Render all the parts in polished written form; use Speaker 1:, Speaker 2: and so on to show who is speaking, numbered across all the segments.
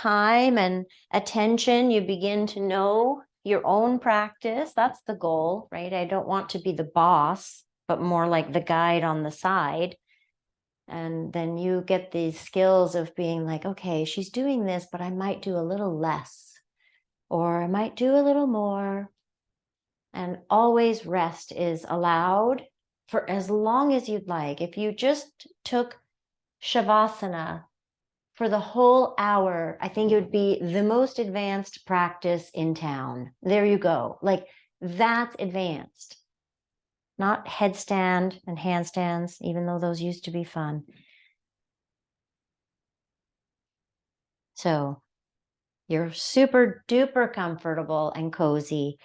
Speaker 1: time and attention, you begin to know your own practice. That's the goal, right? I don't want to be the boss, but more like the guide on the side. And then you get these skills of being like, okay, she's doing this, but I might do a little less, or I might do a little more. And always rest is allowed for as long as you'd like. If you just took Shavasana for the whole hour, I think it would be the most advanced practice in town. There you go. Like, that's advanced. Not headstand and handstands, even though those used to be fun. So you're super duper comfortable and cozy,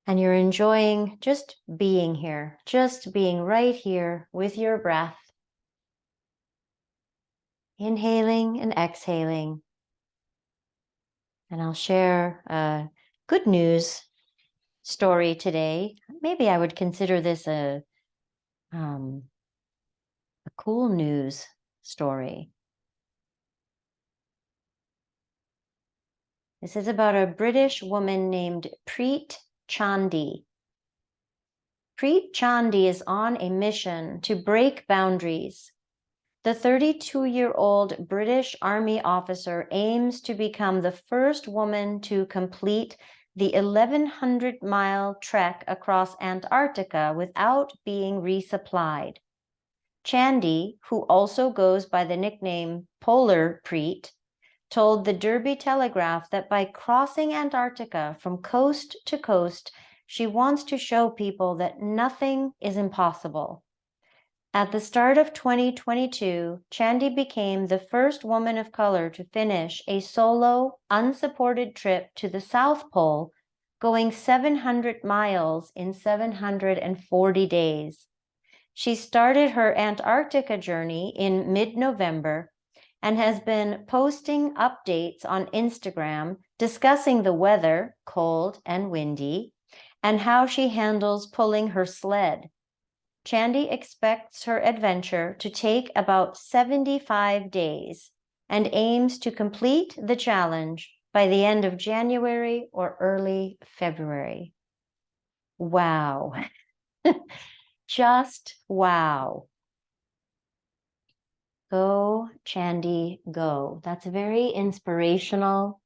Speaker 1: and you're enjoying just being here, just being right here with your breath, inhaling and exhaling. And I'll share a good news story today. Maybe I would consider this a cool news story. This is about a British woman named Preet Chandi. Preet Chandi is on a mission to break boundaries. The 32-year-old British Army officer aims to become the first woman to complete the 1,100-mile trek across Antarctica without being resupplied. Chandi, who also goes by the nickname Polar Preet, told the Derby Telegraph that by crossing Antarctica from coast to coast, she wants to show people that nothing is impossible. At the start of 2022, Chandi became the first woman of color to finish a solo, unsupported trip to the South Pole, going 700 miles in 740 days. She started her Antarctica journey in mid-November and has been posting updates on Instagram discussing the weather, cold and windy, and how she handles pulling her sled. Chandi expects her adventure to take about 75 days and aims to complete the challenge by the end of January or early February. Wow. Just wow. Go, Chandi, go. That's very inspirational.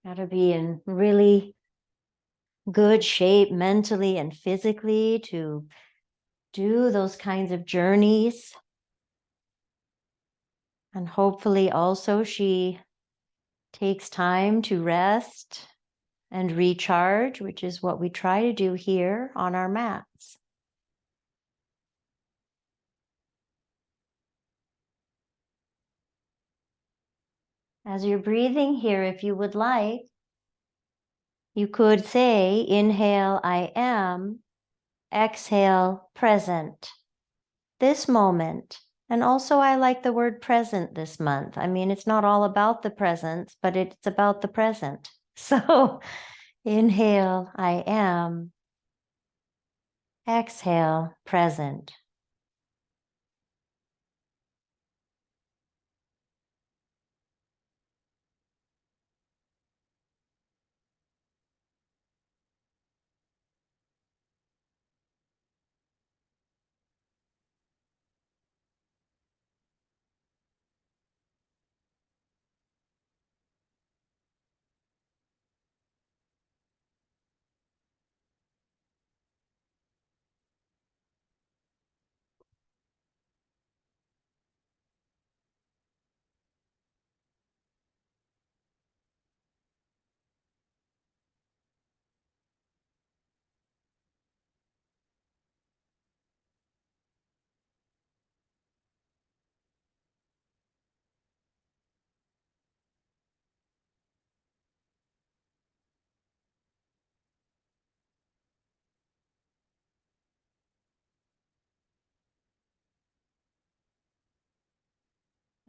Speaker 1: Got to be in really good shape mentally and physically to do those kinds of journeys. And hopefully also she takes time to rest and recharge, which is what we try to do here on our mats. As you're breathing here, if you would like, you could say, inhale, I am, exhale, present. This moment. And also I like the word present this month. I mean, it's not all about the present, but it's about the present. So inhale, I am, exhale, present.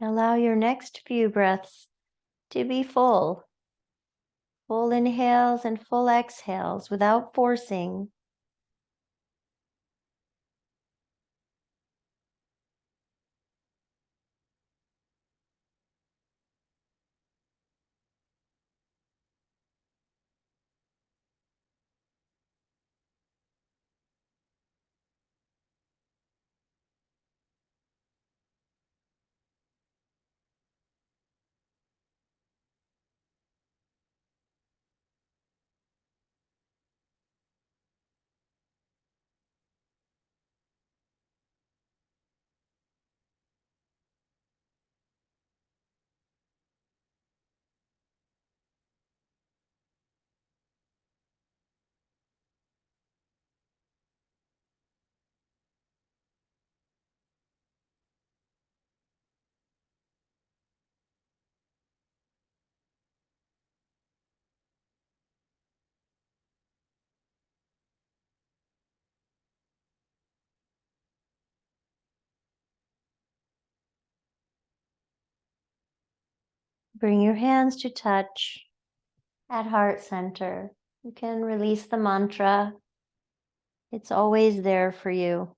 Speaker 1: Allow your next few breaths to be full. Full inhales and full exhales without forcing. Bring your hands to touch at heart center. You can release the mantra. It's always there for you.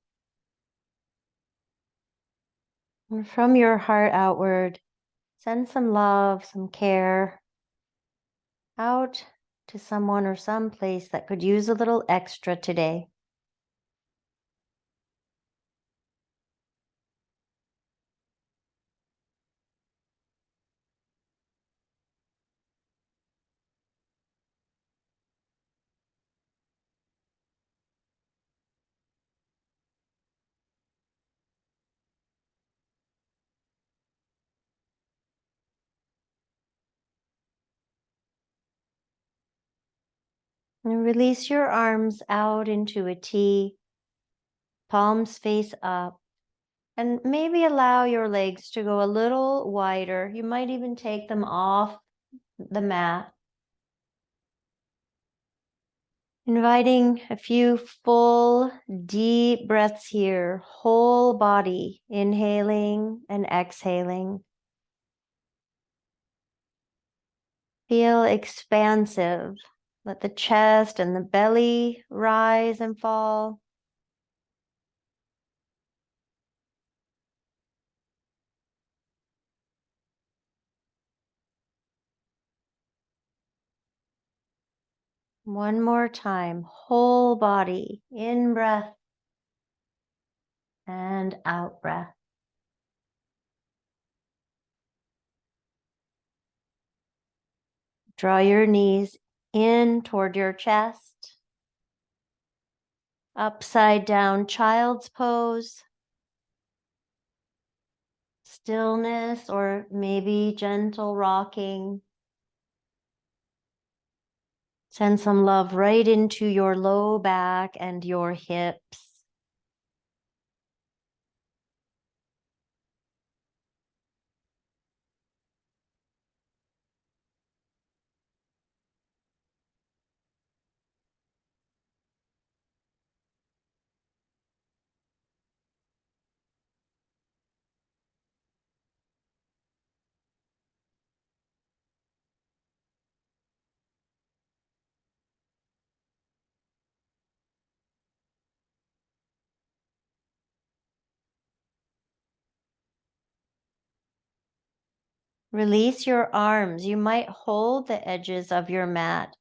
Speaker 1: And from your heart outward, send some love, some care out to someone or some place that could use a little extra today. And release your arms out into a T, palms face up, and maybe allow your legs to go a little wider. You might even take them off the mat. Inviting a few full, deep breaths here, whole body, inhaling and exhaling. Feel expansive. Let the chest and the belly rise and fall. One more time, whole body, in breath and out breath. Draw your knees in toward your chest. Upside down child's pose. Stillness or maybe gentle rocking. Send some love right into your low back and your hips. Release your arms. You might hold the edges of your mat.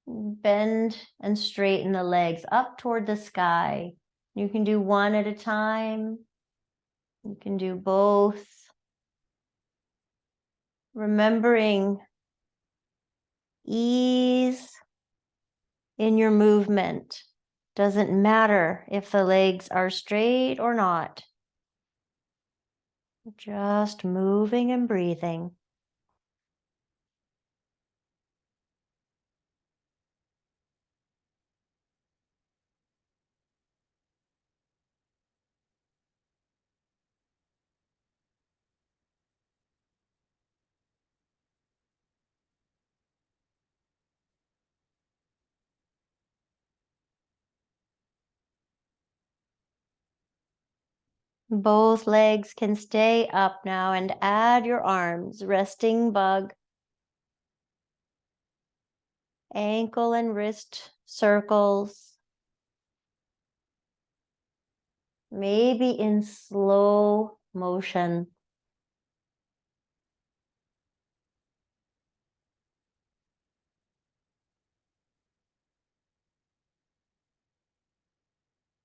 Speaker 1: Bend and straighten the legs up toward the sky. You can do one at a time. You can do both. Remembering ease in your movement. Doesn't matter if the legs are straight or not. Just moving and breathing. Both legs can stay up now, and add your arms, resting bug, ankle and wrist circles, maybe in slow motion.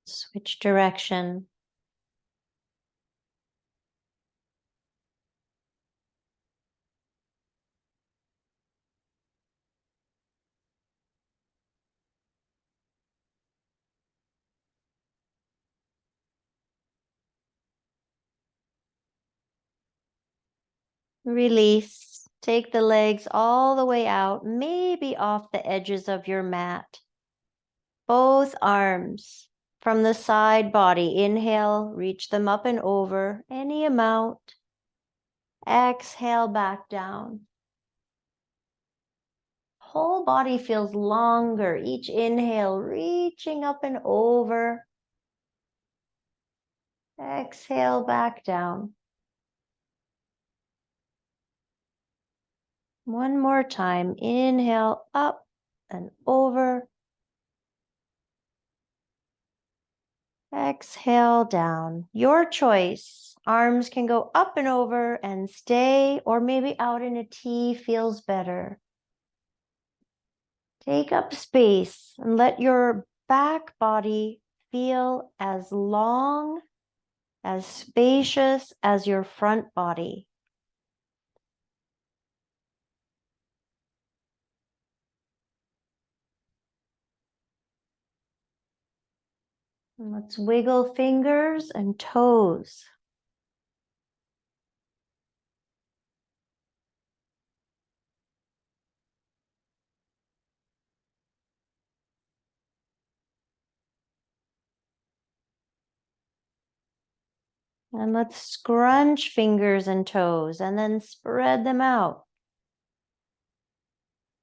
Speaker 1: Switch direction. Release. Take the legs all the way out, maybe off the edges of your mat. Both arms from the side body. Inhale, reach them up and over, any amount. Exhale back down. Whole body feels longer. Each inhale, reaching up and over. Exhale back down. One more time. Inhale up and over. Exhale down. Your choice. Arms can go up and over and stay, or maybe out in a T feels better. Take up space and let your back body feel as long, as spacious as your front body. And let's wiggle fingers and toes. And let's scrunch fingers and toes and then spread them out.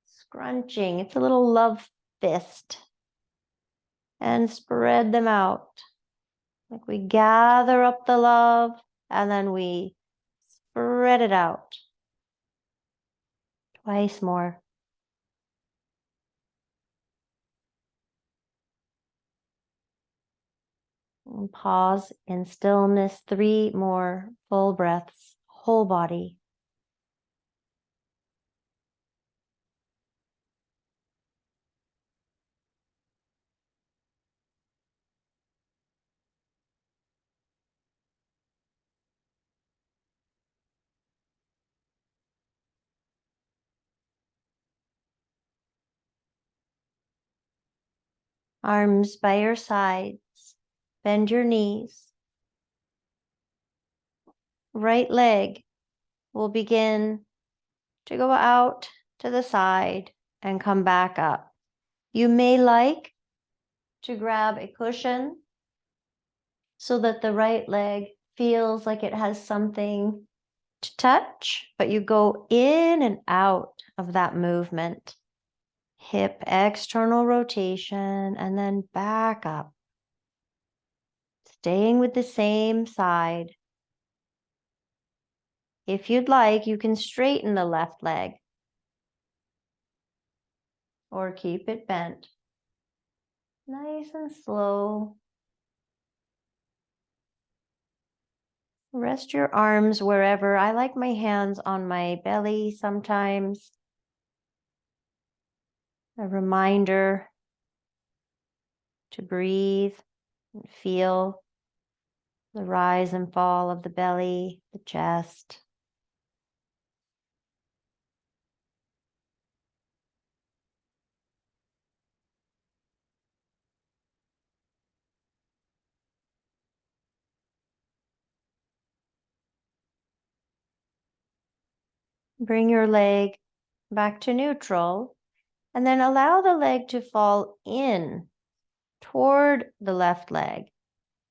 Speaker 1: Scrunching, it's a little love fist. And spread them out. Like we gather up the love and then we spread it out. Twice more. And pause in stillness. 3 more full breaths, whole body. Arms by your sides. Bend your knees. Right leg will begin to go out to the side and come back up. You may like to grab a cushion so that the right leg feels like it has something to touch, but you go in and out of that movement. Hip external rotation and then back up. Staying with the same side. If you'd like, you can straighten the left leg or keep it bent. Nice and slow. Rest your arms wherever. I like my hands on my belly sometimes. A reminder to breathe and feel the rise and fall of the belly, the chest. Bring your leg back to neutral and then allow the leg to fall in toward the left leg.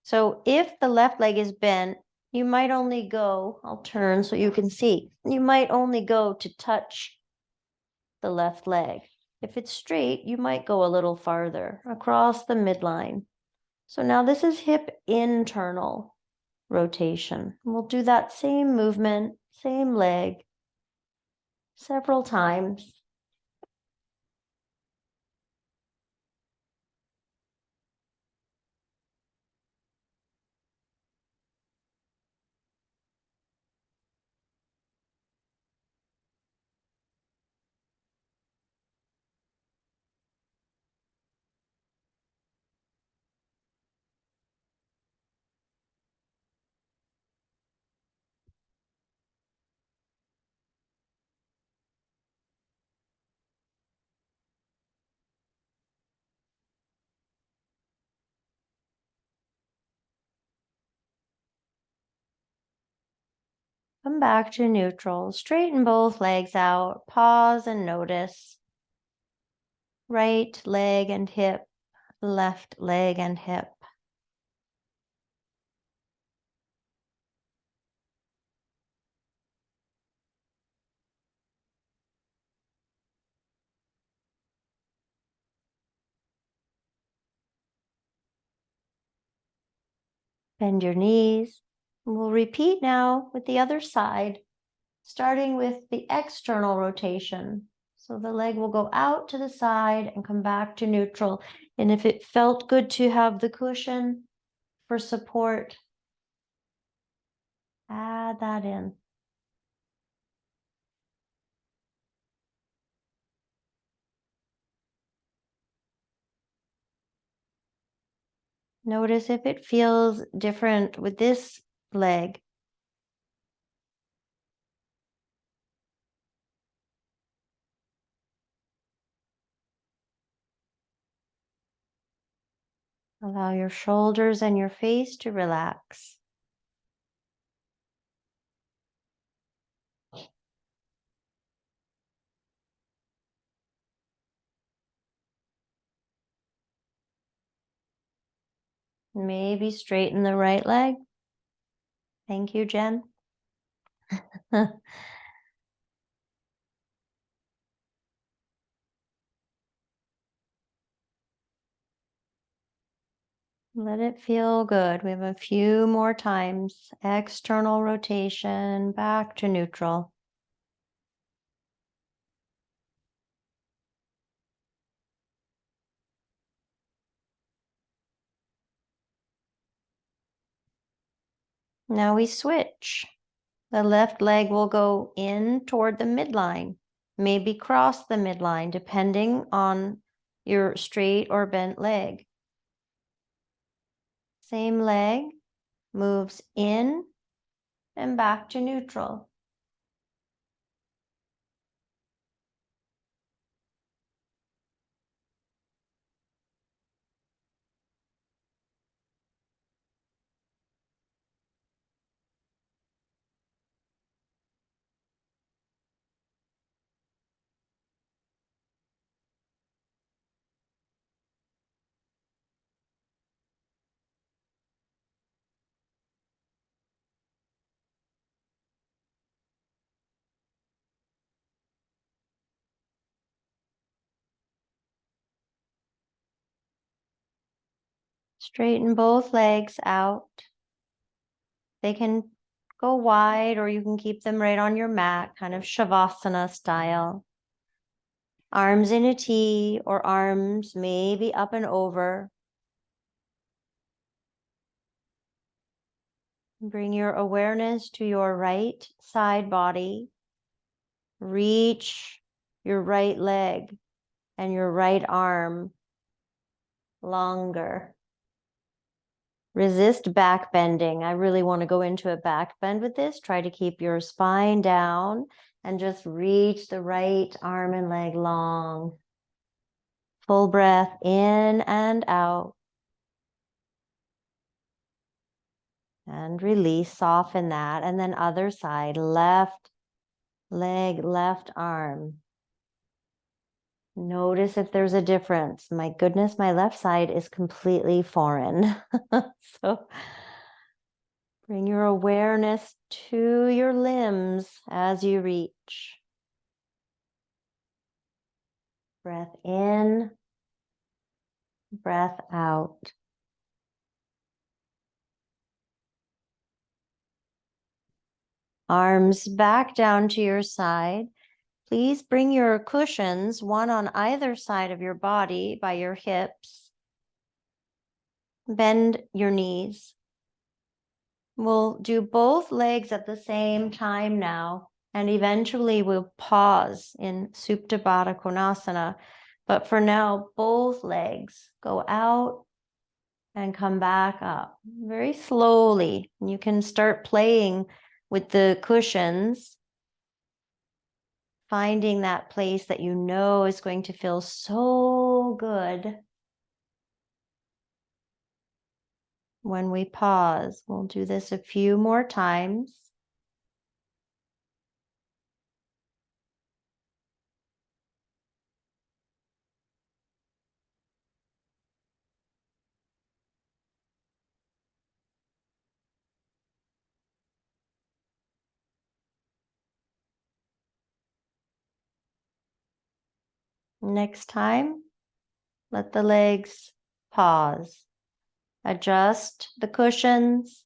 Speaker 1: So if the left leg is bent, you might only go, I'll turn so you can see, you might only go to touch the left leg. If it's straight, you might go a little farther across the midline. So now this is hip internal rotation. We'll do that same movement, same leg, several times. Come back to neutral. Straighten both legs out. Pause and notice. Right leg and hip, left leg and hip. Bend your knees. We'll repeat now with the other side. starting with the external rotation. So the leg will go out to the side and come back to neutral. And if it felt good to have the cushion for support, add that in. Notice if it feels different with this leg. Allow your shoulders and your face to relax. Maybe straighten the right leg. Thank you, Jen. Let it feel good. We have a few more times. External rotation, back to neutral. Now we switch. The left leg will go in toward the midline, maybe cross the midline, depending on your straight or bent leg. Same leg moves in and back to neutral. Straighten both legs out. They can go wide or you can keep them right on your mat, kind of Shavasana style. Arms in a T or arms maybe up and over. Bring your awareness to your right side body. Reach your right leg and your right arm longer. Resist back bending. I really want to go into a back bend with this. Try to keep your spine down and just reach the right arm and leg long. Full breath in and out. And release, soften that. And then other side, left leg, left arm. Notice if there's a difference. My goodness, my left side is completely foreign. So bring your awareness to your limbs as you reach. Breath in, breath out. Arms back down to your side. Please bring your cushions, one on either side of your body by your hips. Bend your knees. We'll do both legs at the same time now, and eventually we'll pause in Supta Baddha Konasana. But for now, both legs go out and come back up very slowly. You can start playing with the cushions, finding that place that you know is going to feel so good. When we pause, we'll do this a few more times. Next time, let the legs pause. Adjust the cushions.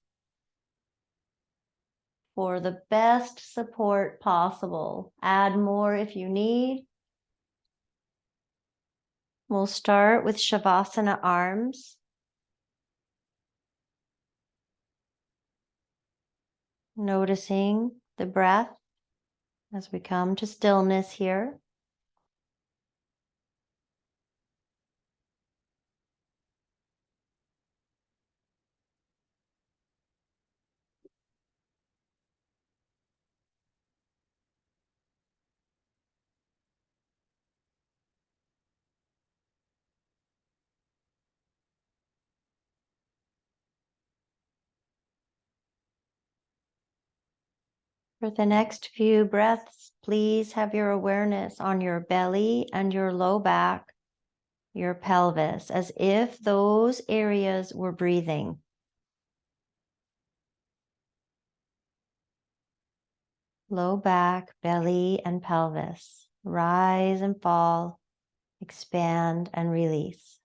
Speaker 1: for the best support possible. Add more if you need. We'll start with Shavasana arms. Noticing the breath as we come to stillness here. For the next few breaths, please have your awareness on your belly and your low back, your pelvis, as if those areas were breathing. Low back, belly, and pelvis. Rise and fall, expand and release.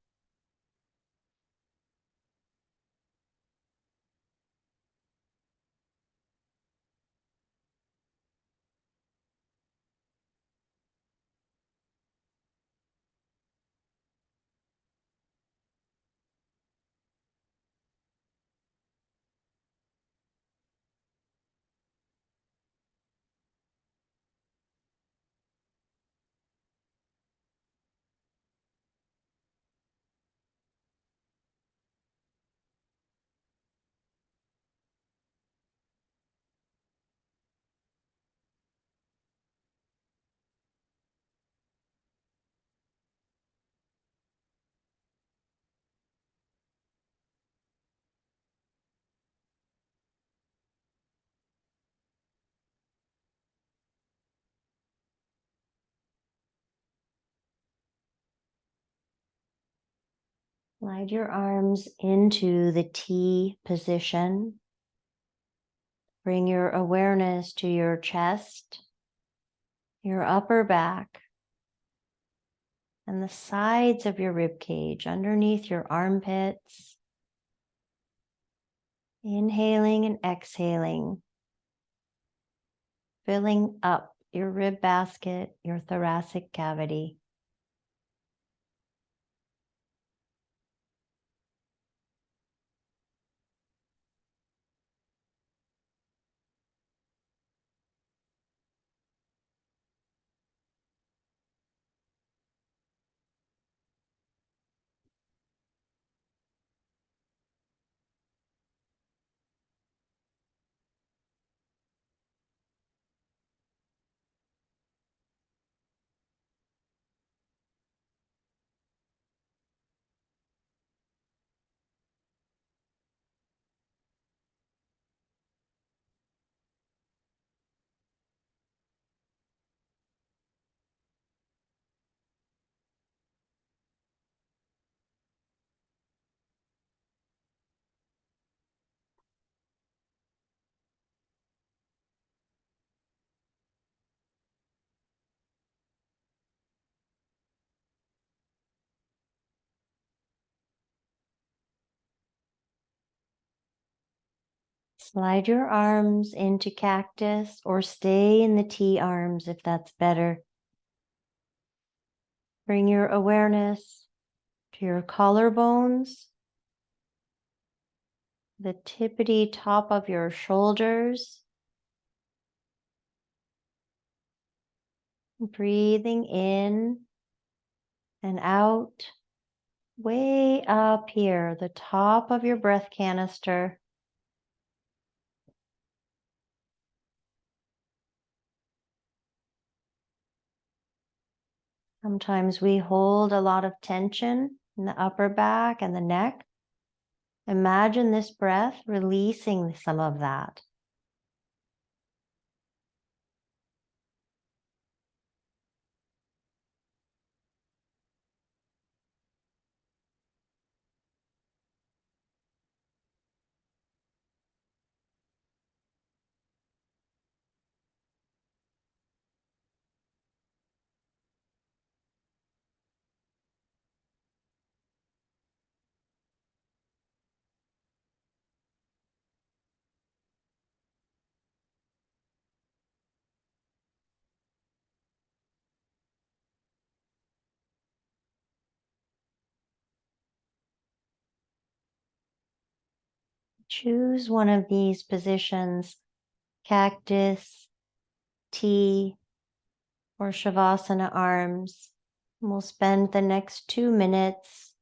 Speaker 1: Slide your arms into the T position. Bring your awareness to your chest, your upper back, and the sides of your rib cage, underneath your armpits. Inhaling and exhaling, filling up your rib basket, your thoracic cavity. Slide your arms into cactus or stay in the T arms if that's better. Bring your awareness to your collarbones, the tippity top of your shoulders. Breathing in and out, way up here, the top of your breath canister. Sometimes we hold a lot of tension in the upper back and the neck. Imagine this breath releasing some of that. Choose one of these positions, cactus, T, or Shavasana arms. We'll spend the next 2 minutes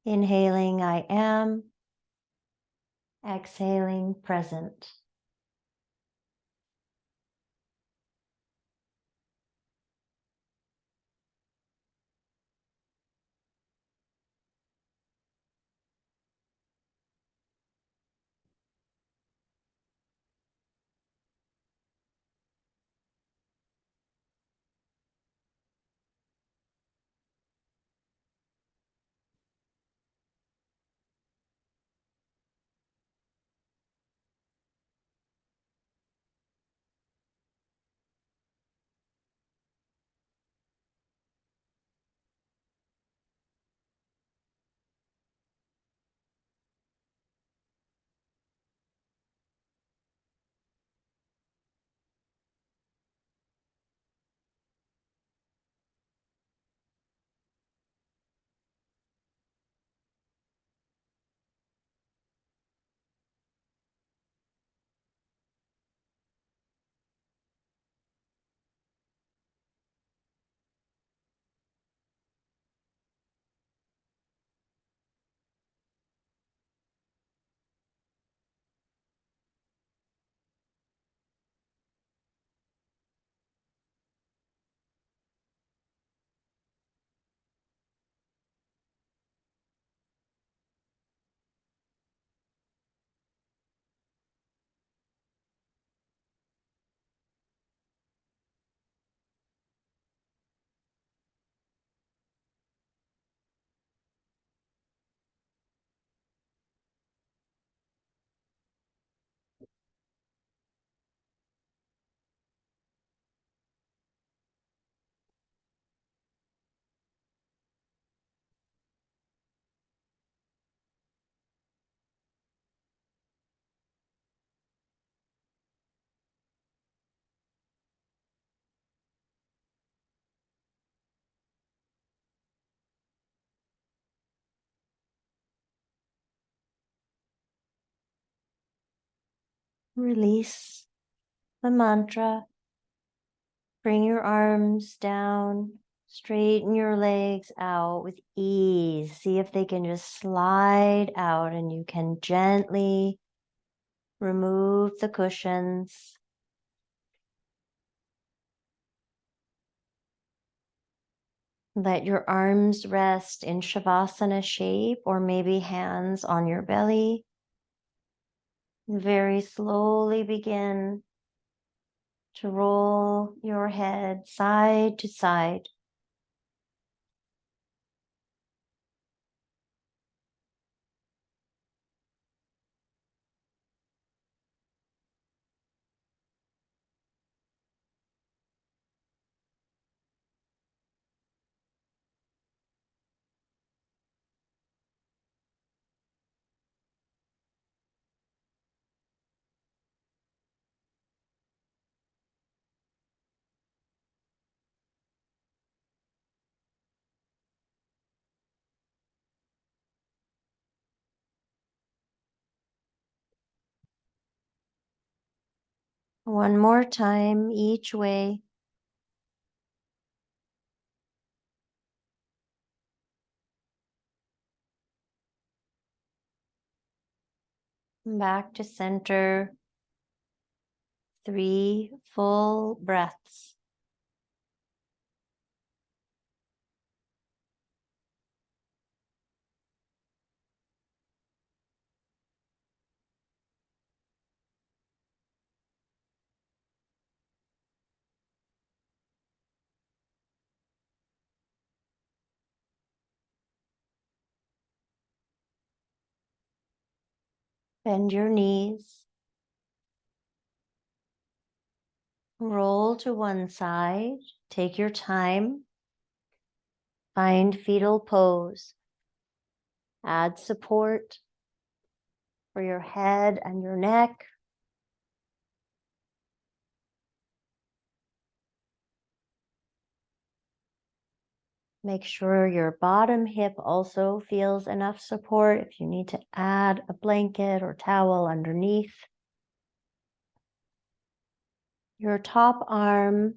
Speaker 1: inhaling I am, exhaling present. Release the mantra. Bring your arms down, straighten your legs out with ease. See if they can just slide out, and you can gently remove the cushions. Let your arms rest in Shavasana shape, or maybe hands on your belly. Very slowly begin to roll your head side to side. One more time each way. Back to center. 3 full breaths. Bend your knees. Roll to one side. Take your time. Find fetal pose. Add support for your head and your neck. Make sure your bottom hip also feels enough support if you need to add a blanket or towel underneath. Your top arm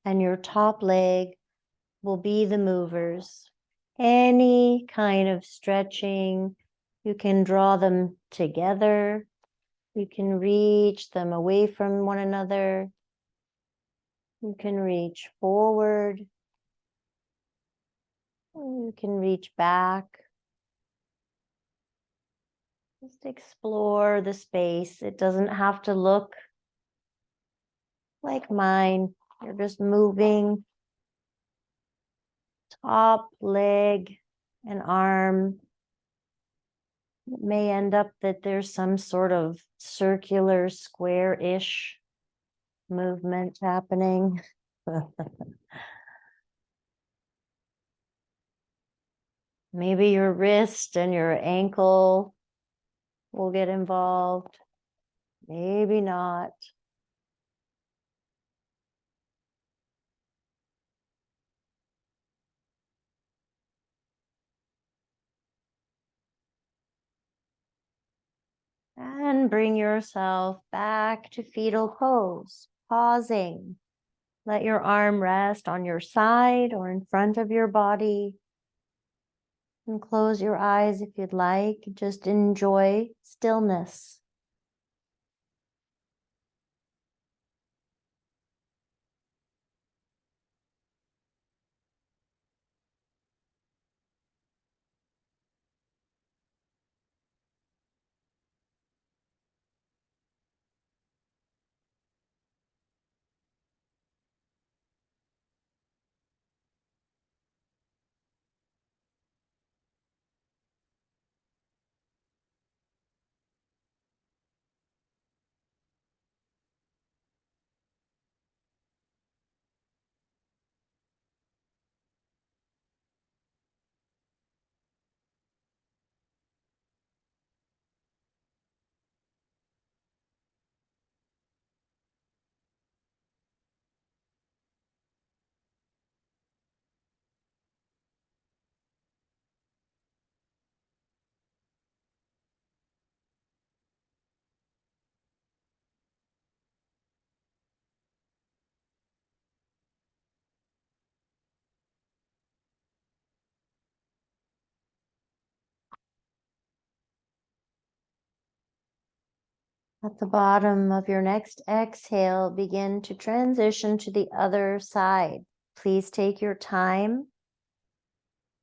Speaker 1: and your top leg will be the movers. Any kind of stretching, you can draw them together. You can reach them away from one another. You can reach forward. You can reach back. Just explore the space. It doesn't have to look like mine. You're just moving top, leg, and arm. It may end up that there's some sort of circular, square-ish movement happening. Maybe your wrist and your ankle will get involved. Maybe not. And bring yourself back to fetal pose, pausing. Let your arm rest on your side or in front of your body. And close your eyes if you'd like. Just enjoy stillness. At the bottom of your next exhale, begin to transition to the other side. Please take your time,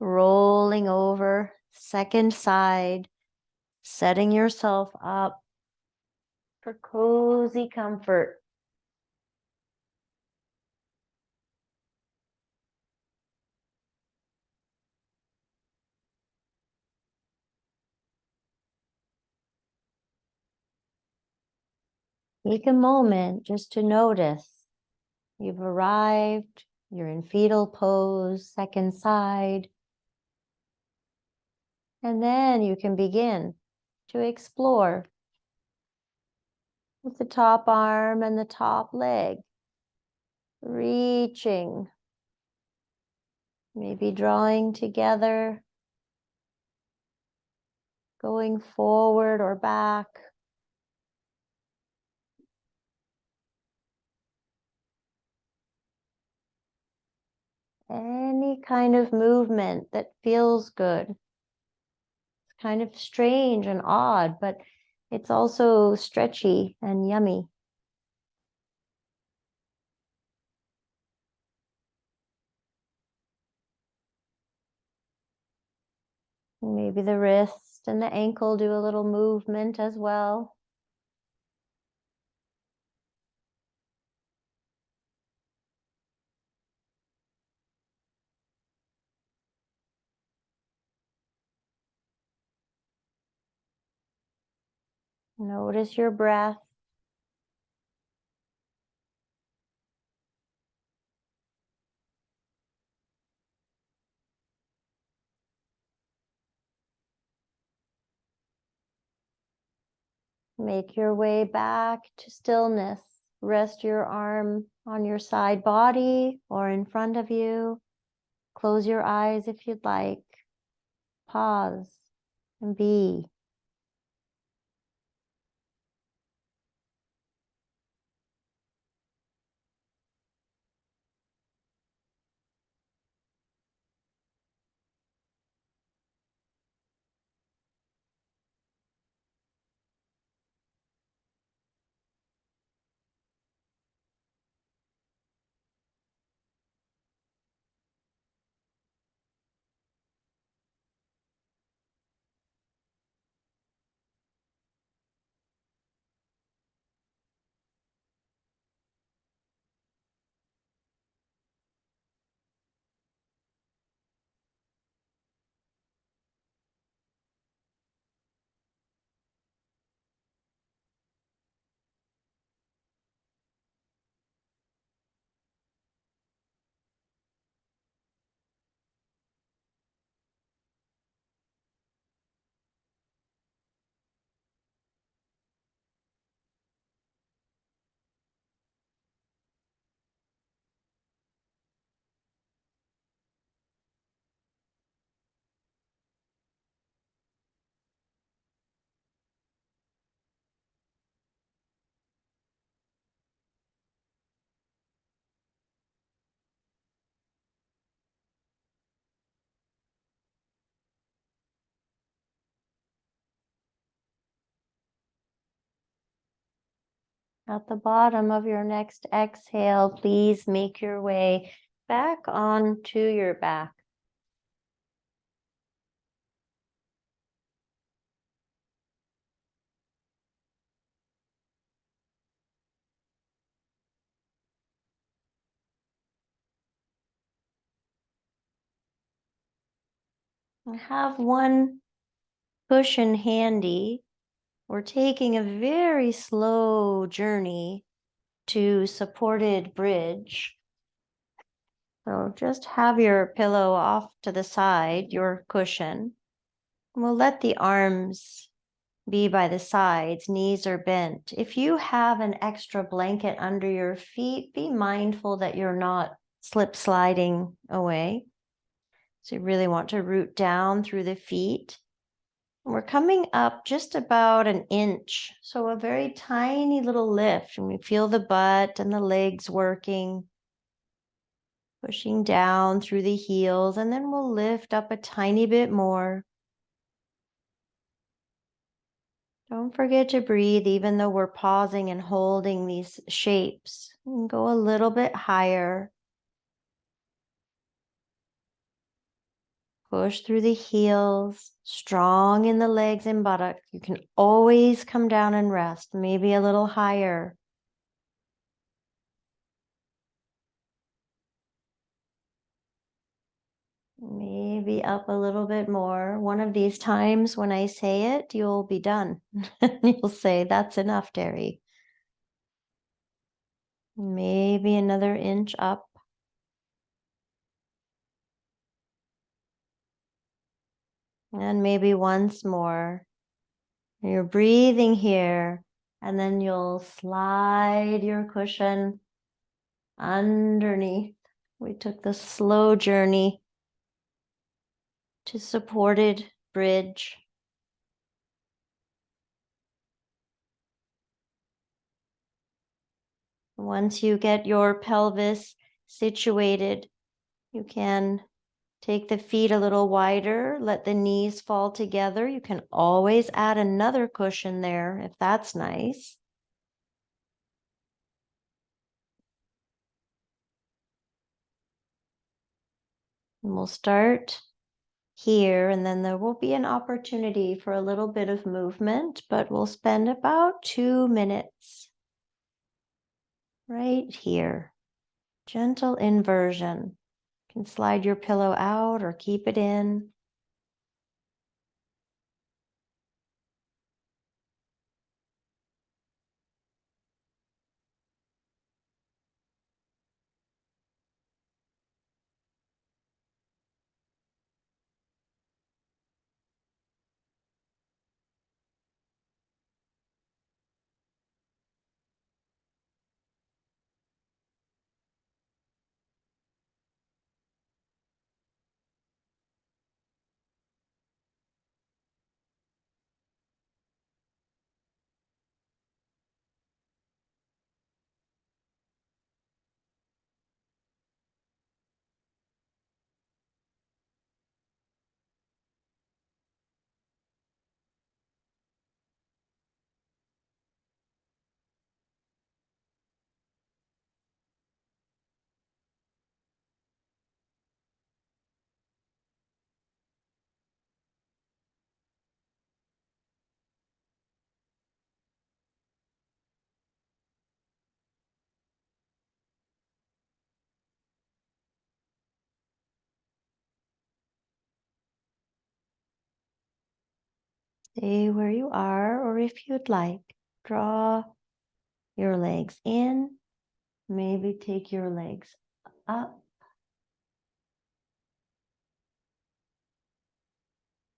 Speaker 1: rolling over, second side, setting yourself up for cozy comfort. Take a moment just to notice you've arrived, you're in fetal pose, second side, and then you can begin to explore with the top arm and the top leg, reaching, maybe drawing together, going forward or back. Any kind of movement that feels good. It's kind of strange and odd, but it's also stretchy and yummy. Maybe the wrist and the ankle do a little movement as well. Notice your breath. Make your way back to stillness. Rest your arm on your side body or in front of you. Close your eyes if you'd like. Pause and be. At the bottom of your next exhale, please make your way back onto your back. I have one cushion handy. We're taking a very slow journey to supported bridge. So just have your pillow off to the side, your cushion. We'll let the arms be by the sides, knees are bent. If you have an extra blanket under your feet, be mindful that you're not slip sliding away. So you really want to root down through the feet. We're coming up just about an inch, so a very tiny little lift, and we feel the butt and the legs working, pushing down through the heels, and then we'll lift up a tiny bit more. Don't forget to breathe, even though we're pausing and holding these shapes. And go a little bit higher. Push through the heels, strong in the legs and buttock. You can always come down and rest, maybe a little higher. Maybe up a little bit more. One of these times when I say it, you'll be done. You'll say, that's enough, Terry. Maybe another inch up. And maybe once more. You're breathing here, and then you'll slide your cushion underneath. We took the slow journey to supported bridge. Once you get your pelvis situated, you can take the feet a little wider, let the knees fall together. You can always add another cushion there if that's nice. And we'll start here, and then there will be an opportunity for a little bit of movement, but we'll spend about 2 minutes right here. Gentle inversion. You can slide your pillow out or keep it in. Stay where you are, or if you'd like, draw your legs in. Maybe take your legs up.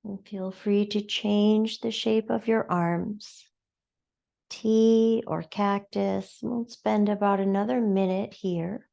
Speaker 1: And feel free to change the shape of your arms. T or cactus. We'll spend about another minute here.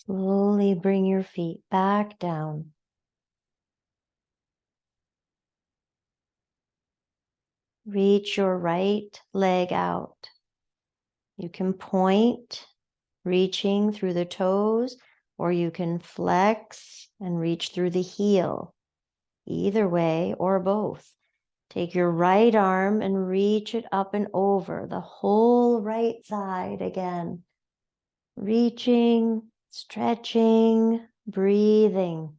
Speaker 1: Slowly bring your feet back down. Reach your right leg out. You can point, reaching through the toes, or you can flex and reach through the heel. Either way, or both. Take your right arm and reach it up and over the whole right side again. Reaching, stretching, breathing.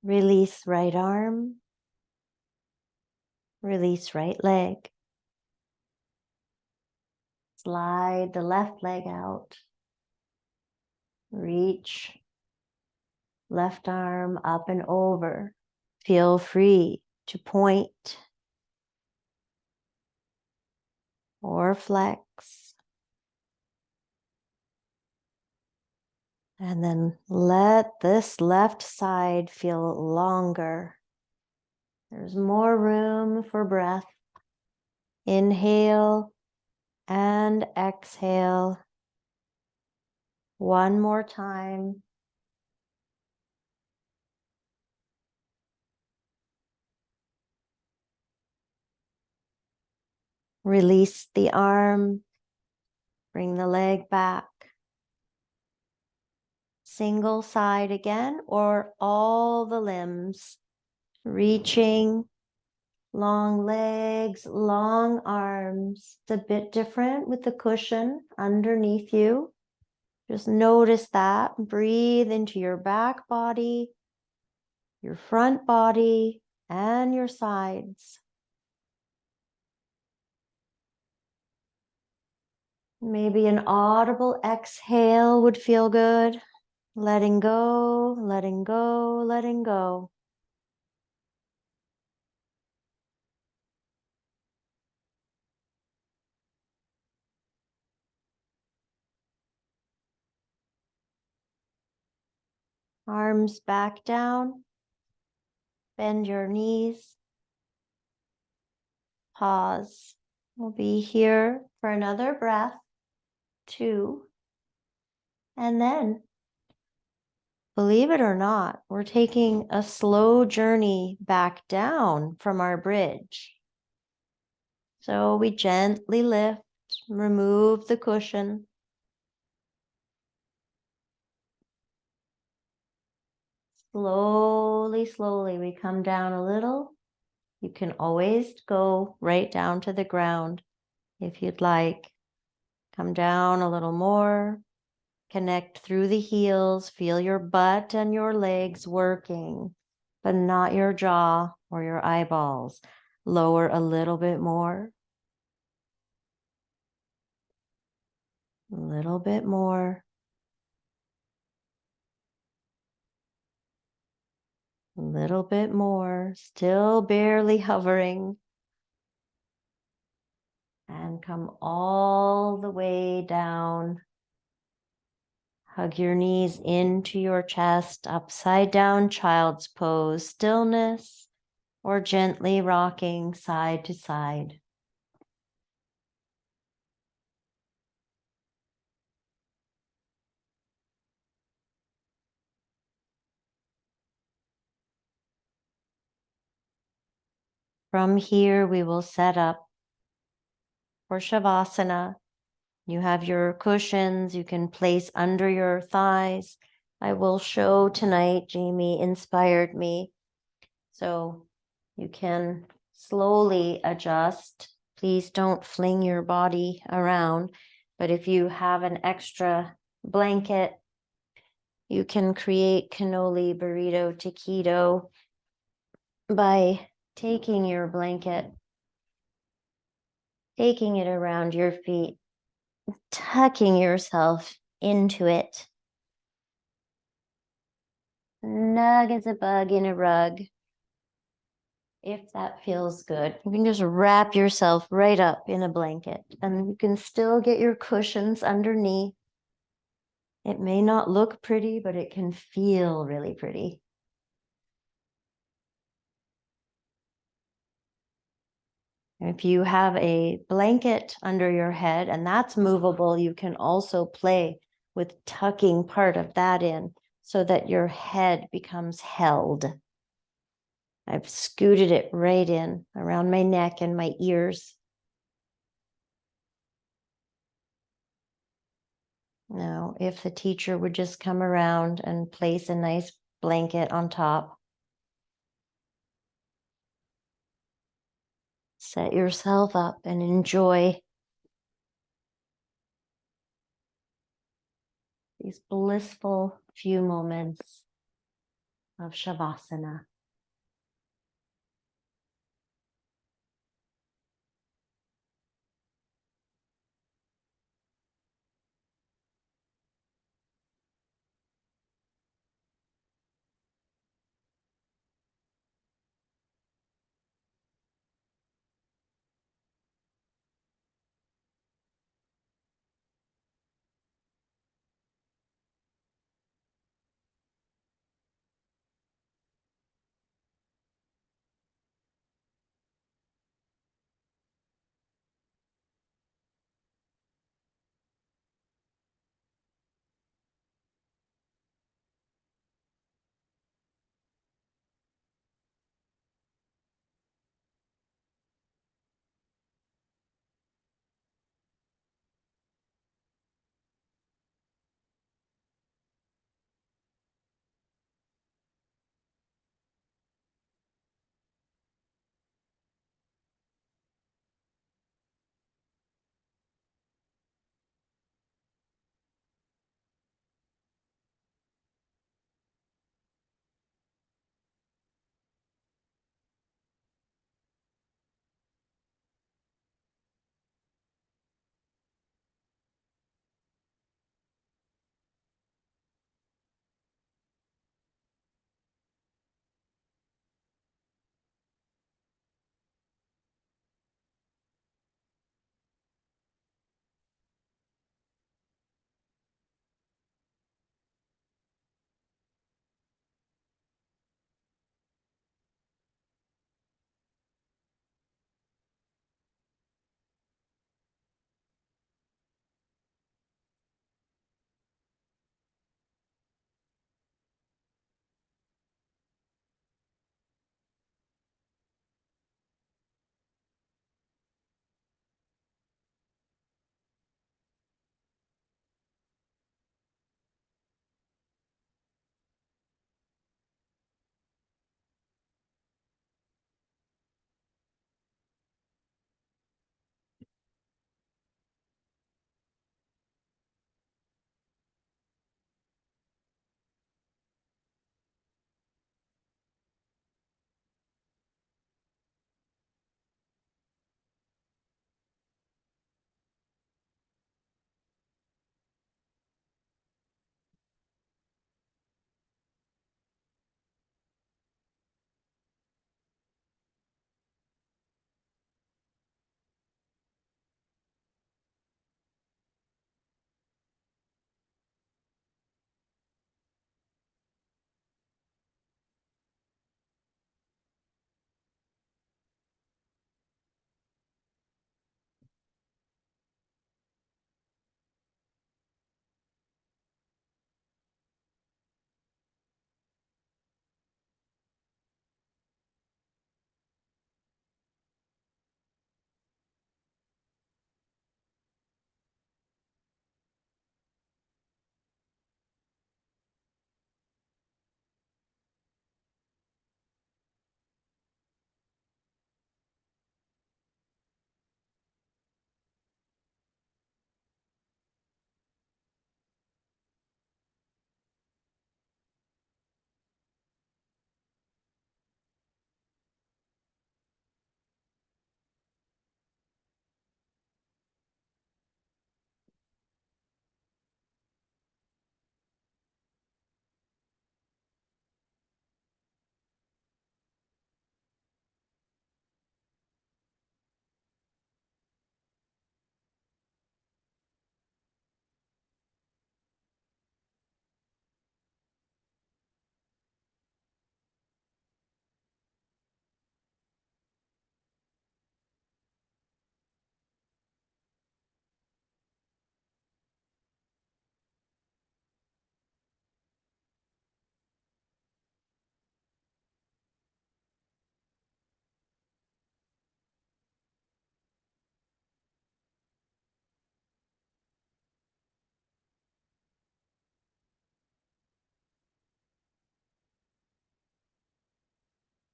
Speaker 1: Release right arm. Release right leg. Slide the left leg out. Reach left arm up and over. Feel free to point or flex. And then let this left side feel longer. There's more room for breath. Inhale and exhale. One more time. Release the arm. Bring the leg back. Single side again, or all the limbs. Reaching, long legs, long arms. It's a bit different with the cushion underneath you. Just notice that. Breathe into your back body, your front body, and your sides. Maybe an audible exhale would feel good. Letting go, letting go, letting go. Arms back down. Bend your knees. Pause. We'll be here for another breath, 2. And then, believe it or not, we're taking a slow journey back down from our bridge. So we gently lift, remove the cushion. Slowly, slowly, we come down a little. You can always go right down to the ground if you'd like. Come down a little more. Connect through the heels. Feel your butt and your legs working, but not your jaw or your eyeballs. Lower a little bit more. A little bit more. A little bit more, still barely hovering. And come all the way down. Hug your knees into your chest, upside down child's pose, stillness, or gently rocking side to side. From here, we will set up for Shavasana. You have your cushions you can place under your thighs. I will show tonight, Jamie inspired me. So you can slowly adjust. Please don't fling your body around. But if you have an extra blanket, you can create cannoli, burrito, taquito by taking your blanket, taking it around your feet, tucking yourself into it. Snug as a bug in a rug. If that feels good, you can just wrap yourself right up in a blanket and you can still get your cushions underneath. It may not look pretty, but it can feel really pretty. If you have a blanket under your head and that's movable, you can also play with tucking part of that in so that your head becomes held. I've scooted it right in around my neck and my ears. Now, if the teacher would just come around and place a nice blanket on top, set yourself up and enjoy these blissful few moments of Shavasana.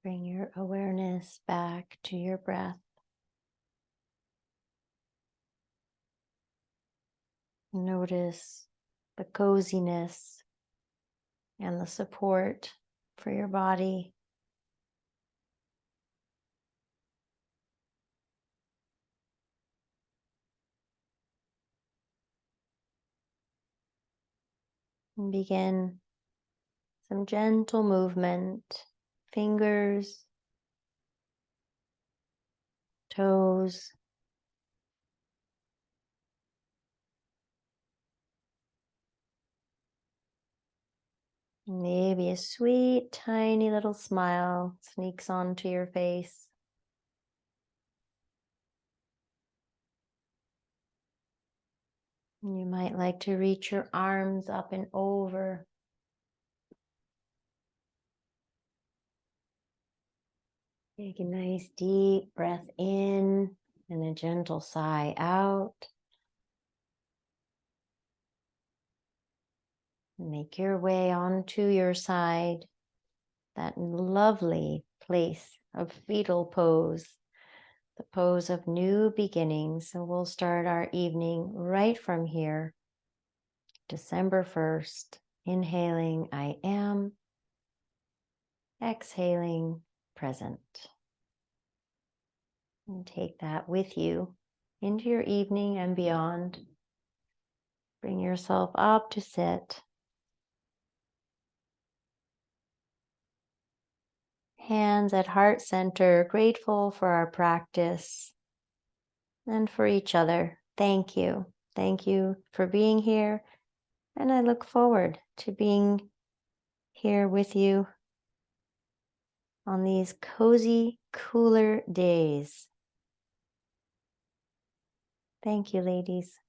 Speaker 1: Bring your awareness back to your breath. Notice the coziness and the support for your body. And begin some gentle movement, fingers, toes, maybe a sweet, tiny little smile sneaks onto your face. You might like to reach your arms up and over. Take a nice deep breath in and a gentle sigh out. Make your way onto your side, that lovely place of fetal pose, the pose of new beginnings. So we'll start our evening right from here. December 1st, inhaling, I am. Exhaling, present. And take that with you into your evening and beyond. Bring yourself up to sit. Hands at heart center, grateful for our practice and for each other. Thank you. Thank you for being here. And I look forward to being here with you on these cozy, cooler days. Thank you, ladies.